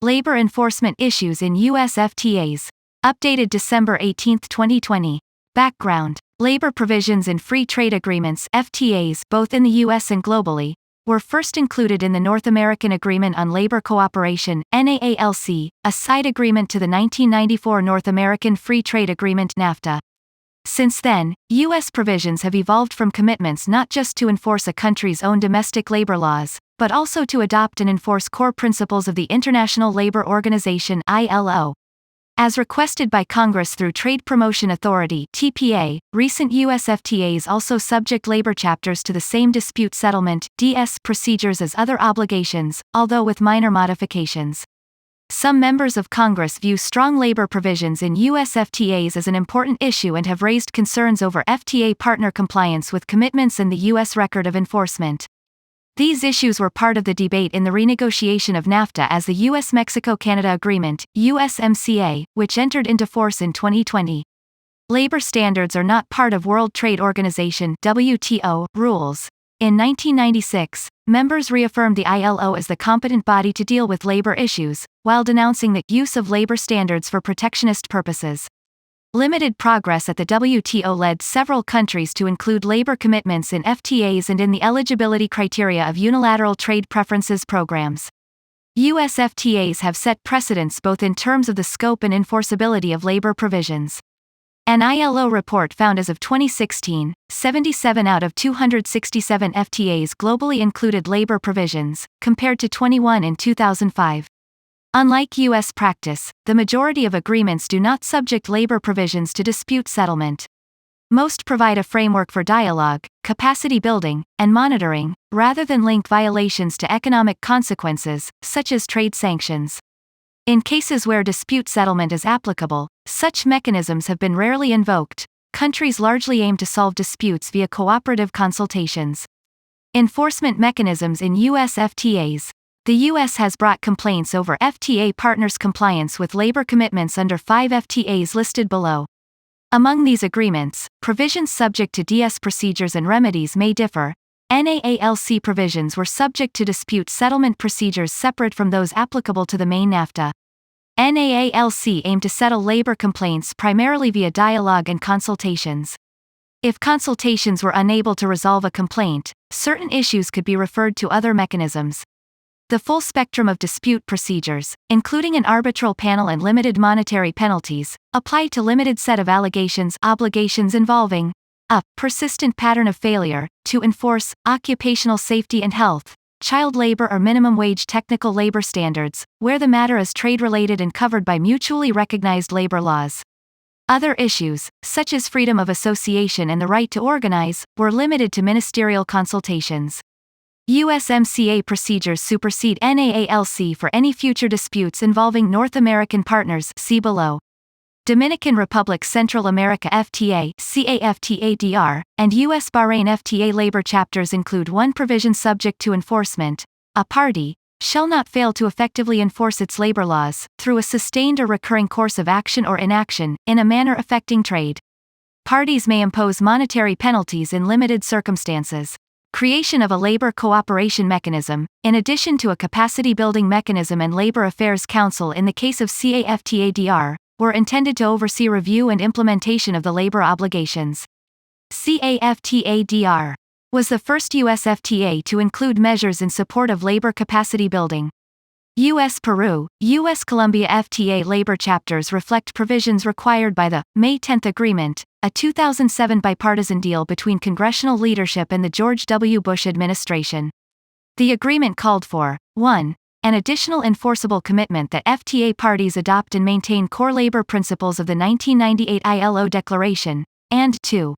Labor enforcement issues in U.S. FTAs. Updated December 18, 2020. Background. Labor provisions in free trade agreements (FTAs) both in the U.S. and globally, were first included in the North American Agreement on Labor Cooperation, NAALC, a side agreement to the 1994 North American Free Trade Agreement (NAFTA). Since then, U.S. provisions have evolved from commitments not just to enforce a country's own domestic labor laws, but also to adopt and enforce core principles of the International Labor Organization (ILO). As requested by Congress through Trade Promotion Authority (TPA), recent U.S. FTAs also subject labor chapters to the same dispute settlement (DS) procedures as other obligations, although with minor modifications. Some members of Congress view strong labor provisions in U.S. FTAs as an important issue and have raised concerns over FTA partner compliance with commitments and the U.S. record of enforcement. These issues were part of the debate in the renegotiation of NAFTA as the U.S Mexico-Canada Agreement, USMCA, which entered into force in 2020. Labor standards are not part of World Trade Organization (WTO) rules. In 1996, members reaffirmed the ILO as the competent body to deal with labor issues, while denouncing the use of labor standards for protectionist purposes. Limited progress at the WTO led several countries to include labor commitments in FTAs and in the eligibility criteria of unilateral trade preferences programs. U.S. FTAs have set precedents both in terms of the scope and enforceability of labor provisions. An ILO report found as of 2016, 77 out of 267 FTAs globally included labor provisions, compared to 21 in 2005. Unlike U.S. practice, the majority of agreements do not subject labor provisions to dispute settlement. Most provide a framework for dialogue, capacity building, and monitoring, rather than link violations to economic consequences, such as trade sanctions. In cases where dispute settlement is applicable, such mechanisms have been rarely invoked. Countries largely aim to solve disputes via cooperative consultations. Enforcement mechanisms in U.S. FTAs. The U.S. has brought complaints over FTA partners' compliance with labor commitments under 5 FTAs listed below. Among these agreements, provisions subject to DS procedures and remedies may differ. NAALC provisions were subject to dispute settlement procedures separate from those applicable to the main NAFTA. NAALC aimed to settle labor complaints primarily via dialogue and consultations. If consultations were unable to resolve a complaint, certain issues could be referred to other mechanisms. The full spectrum of dispute procedures, including an arbitral panel and limited monetary penalties, apply to limited set of obligations involving a persistent pattern of failure to enforce occupational safety and health, child labor or minimum wage technical labor standards, where the matter is trade-related and covered by mutually recognized labor laws. Other issues, such as freedom of association and the right to organize, were limited to ministerial consultations. USMCA procedures supersede NAALC for any future disputes involving North American partners, see below. Dominican Republic Central America FTA CAFTA-DR, and U.S. Bahrain FTA labor chapters include one provision subject to enforcement. A party shall not fail to effectively enforce its labor laws, through a sustained or recurring course of action or inaction, in a manner affecting trade. Parties may impose monetary penalties in limited circumstances. Creation of a labor cooperation mechanism, in addition to a capacity-building mechanism and Labor Affairs Council in the case of CAFTA-DR, were intended to oversee review and implementation of the labor obligations. CAFTA-DR was the first U.S. FTA to include measures in support of labor capacity building. U.S.-Peru, U.S.-Colombia FTA labor chapters reflect provisions required by the May 10 Agreement, a 2007 bipartisan deal between congressional leadership and the George W. Bush administration. The agreement called for 1. An additional enforceable commitment that FTA parties adopt and maintain core labor principles of the 1998 ILO Declaration, and 2.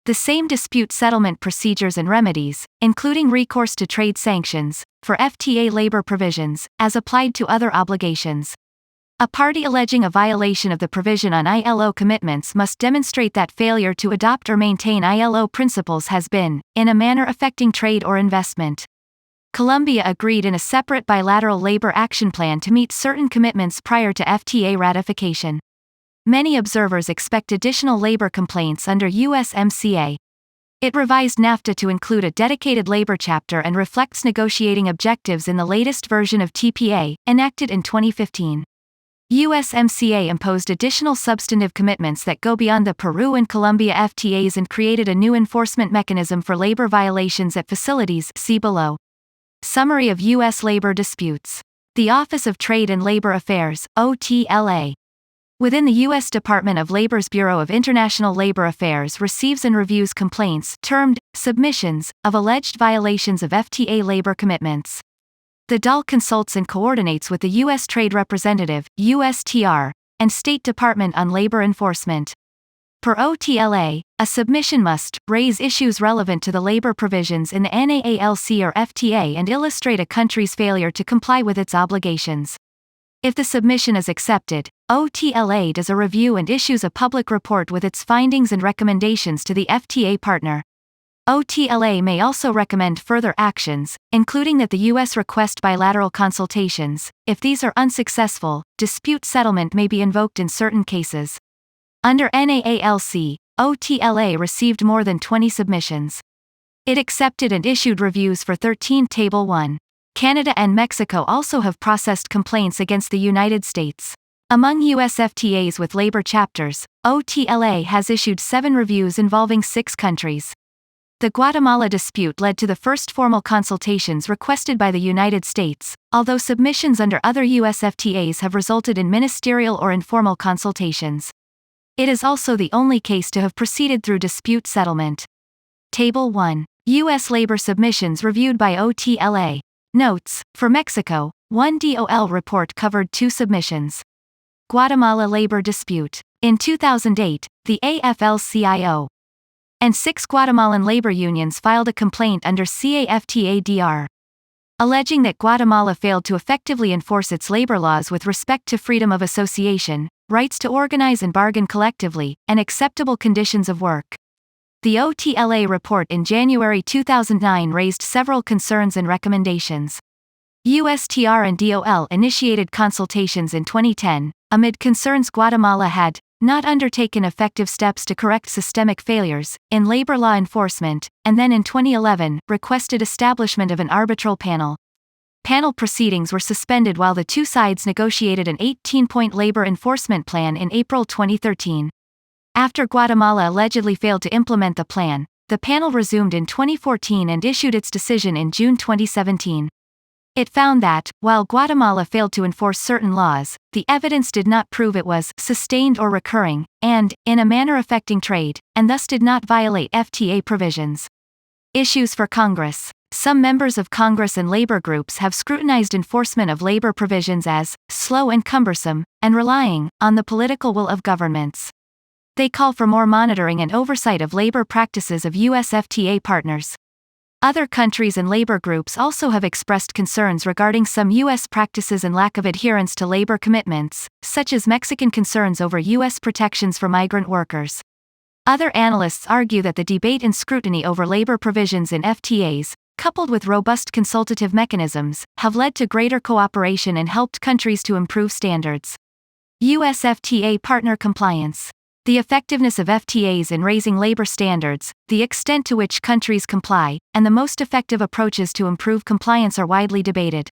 The same dispute settlement procedures and remedies, including recourse to trade sanctions, for FTA labor provisions, as applied to other obligations. A party alleging a violation of the provision on ILO commitments must demonstrate that failure to adopt or maintain ILO principles has been, in a manner affecting trade or investment. Colombia agreed in a separate bilateral labor action plan to meet certain commitments prior to FTA ratification. Many observers expect additional labor complaints under USMCA. It revised NAFTA to include a dedicated labor chapter and reflects negotiating objectives in the latest version of TPA, enacted in 2015. USMCA imposed additional substantive commitments that go beyond the Peru and Colombia FTAs and created a new enforcement mechanism for labor violations at facilities, see below. Summary of U.S. labor disputes. The Office of Trade and Labor Affairs, OTLA, within the U.S. Department of Labor's Bureau of International Labor Affairs, receives and reviews complaints, termed submissions, of alleged violations of FTA labor commitments. The DAL consults and coordinates with the U.S. Trade Representative, USTR, and State Department on labor enforcement. Per OTLA, a submission must raise issues relevant to the labor provisions in the NAALC or FTA and illustrate a country's failure to comply with its obligations. If the submission is accepted, OTLA does a review and issues a public report with its findings and recommendations to the FTA partner. OTLA may also recommend further actions, including that the U.S. request bilateral consultations. If these are unsuccessful, dispute settlement may be invoked in certain cases. Under NAALC, OTLA received more than 20 submissions. It accepted and issued reviews for 13. Table 1. Canada and Mexico also have processed complaints against the United States. Among U.S. FTAs with labor chapters, OTLA has issued 7 reviews involving 6 countries. The Guatemala dispute led to the first formal consultations requested by the United States, although submissions under other U.S. FTAs have resulted in ministerial or informal consultations. It is also the only case to have proceeded through dispute settlement. Table 1. U.S. labor submissions reviewed by OTLA. Notes: for Mexico, one DOL report covered 2 submissions. Guatemala labor dispute. In 2008, the AFL-CIO and 6 Guatemalan labor unions filed a complaint under CAFTA-DR, alleging that Guatemala failed to effectively enforce its labor laws with respect to freedom of association, rights to organize and bargain collectively, and acceptable conditions of work. The OTLA report in January 2009 raised several concerns and recommendations. USTR and DOL initiated consultations in 2010, amid concerns Guatemala had not undertaken effective steps to correct systemic failures in labor law enforcement, and then in 2011, requested establishment of an arbitral panel. Panel proceedings were suspended while the 2 sides negotiated an 18-point labor enforcement plan in April 2013. After Guatemala allegedly failed to implement the plan, the panel resumed in 2014 and issued its decision in June 2017. It found that, while Guatemala failed to enforce certain laws, the evidence did not prove it was sustained or recurring, and, in a manner affecting trade, and thus did not violate FTA provisions. Issues for Congress. Some members of Congress and labor groups have scrutinized enforcement of labor provisions as slow and cumbersome, and relying on the political will of governments. They call for more monitoring and oversight of labor practices of U.S. FTA partners. Other countries and labor groups also have expressed concerns regarding some U.S. practices and lack of adherence to labor commitments, such as Mexican concerns over U.S. protections for migrant workers. Other analysts argue that the debate and scrutiny over labor provisions in FTAs, coupled with robust consultative mechanisms, have led to greater cooperation and helped countries to improve standards. U.S. FTA partner compliance. The effectiveness of FTAs in raising labor standards, the extent to which countries comply, and the most effective approaches to improve compliance are widely debated.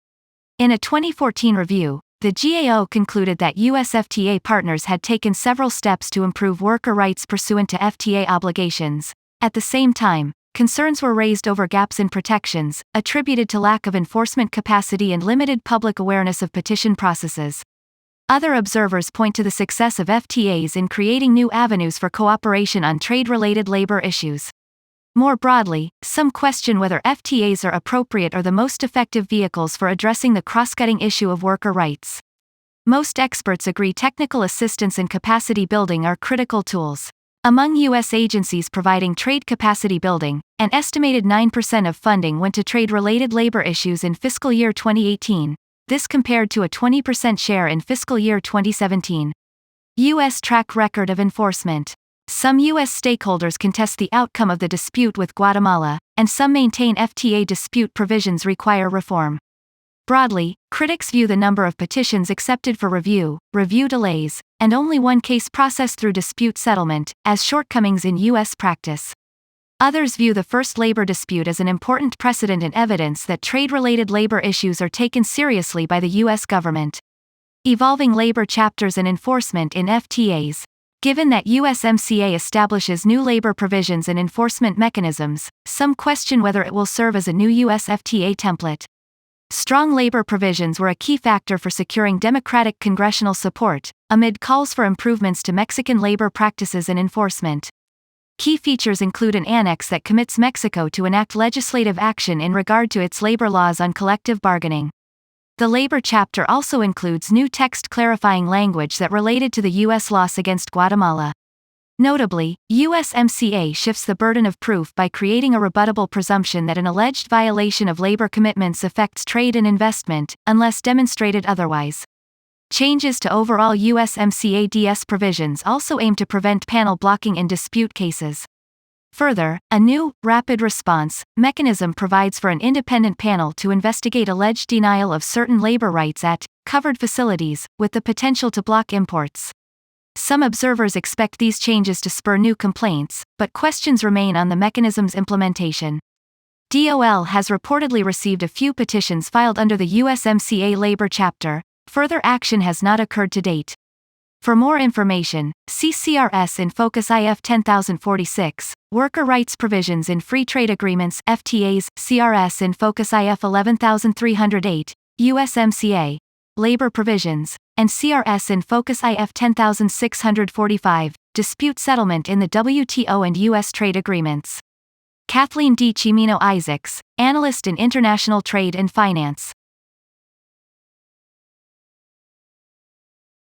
In a 2014 review, the GAO concluded that U.S. FTA partners had taken several steps to improve worker rights pursuant to FTA obligations. At the same time, concerns were raised over gaps in protections, attributed to lack of enforcement capacity and limited public awareness of petition processes. Other observers point to the success of FTAs in creating new avenues for cooperation on trade-related labor issues. More broadly, some question whether FTAs are appropriate or the most effective vehicles for addressing the cross-cutting issue of worker rights. Most experts agree technical assistance and capacity building are critical tools. Among U.S. agencies providing trade capacity building, an estimated 9% of funding went to trade-related labor issues in fiscal year 2018. This compared to a 20% share in fiscal year 2017. U.S. track record of enforcement. Some U.S. stakeholders contest the outcome of the dispute with Guatemala, and some maintain FTA dispute provisions require reform. Broadly, critics view the number of petitions accepted for review delays, and only one case processed through dispute settlement, as shortcomings in U.S. practice. Others view the first labor dispute as an important precedent and evidence that trade-related labor issues are taken seriously by the U.S. government. Evolving labor chapters and enforcement in FTAs. Given that USMCA establishes new labor provisions and enforcement mechanisms, some question whether it will serve as a new US FTA template. Strong labor provisions were a key factor for securing Democratic congressional support, amid calls for improvements to Mexican labor practices and enforcement. Key features include an annex that commits Mexico to enact legislative action in regard to its labor laws on collective bargaining. The labor chapter also includes new text clarifying language that related to the U.S. loss against Guatemala. Notably, USMCA shifts the burden of proof by creating a rebuttable presumption that an alleged violation of labor commitments affects trade and investment, unless demonstrated otherwise. Changes to overall USMCA-DS provisions also aim to prevent panel blocking in dispute cases. Further, a new, rapid response mechanism provides for an independent panel to investigate alleged denial of certain labor rights at covered facilities, with the potential to block imports. Some observers expect these changes to spur new complaints, but questions remain on the mechanism's implementation. DOL has reportedly received a few petitions filed under the USMCA labor chapter. Further action has not occurred to date. For more information, see CRS in Focus IF 10046, Worker Rights Provisions in Free Trade Agreements FTAs, CRS in Focus IF 11308, USMCA, Labor Provisions, and CRS in Focus IF 10645, Dispute Settlement in the WTO and U.S. Trade Agreements. Kathleen D. Chimino Isaacs, Analyst in International Trade and Finance.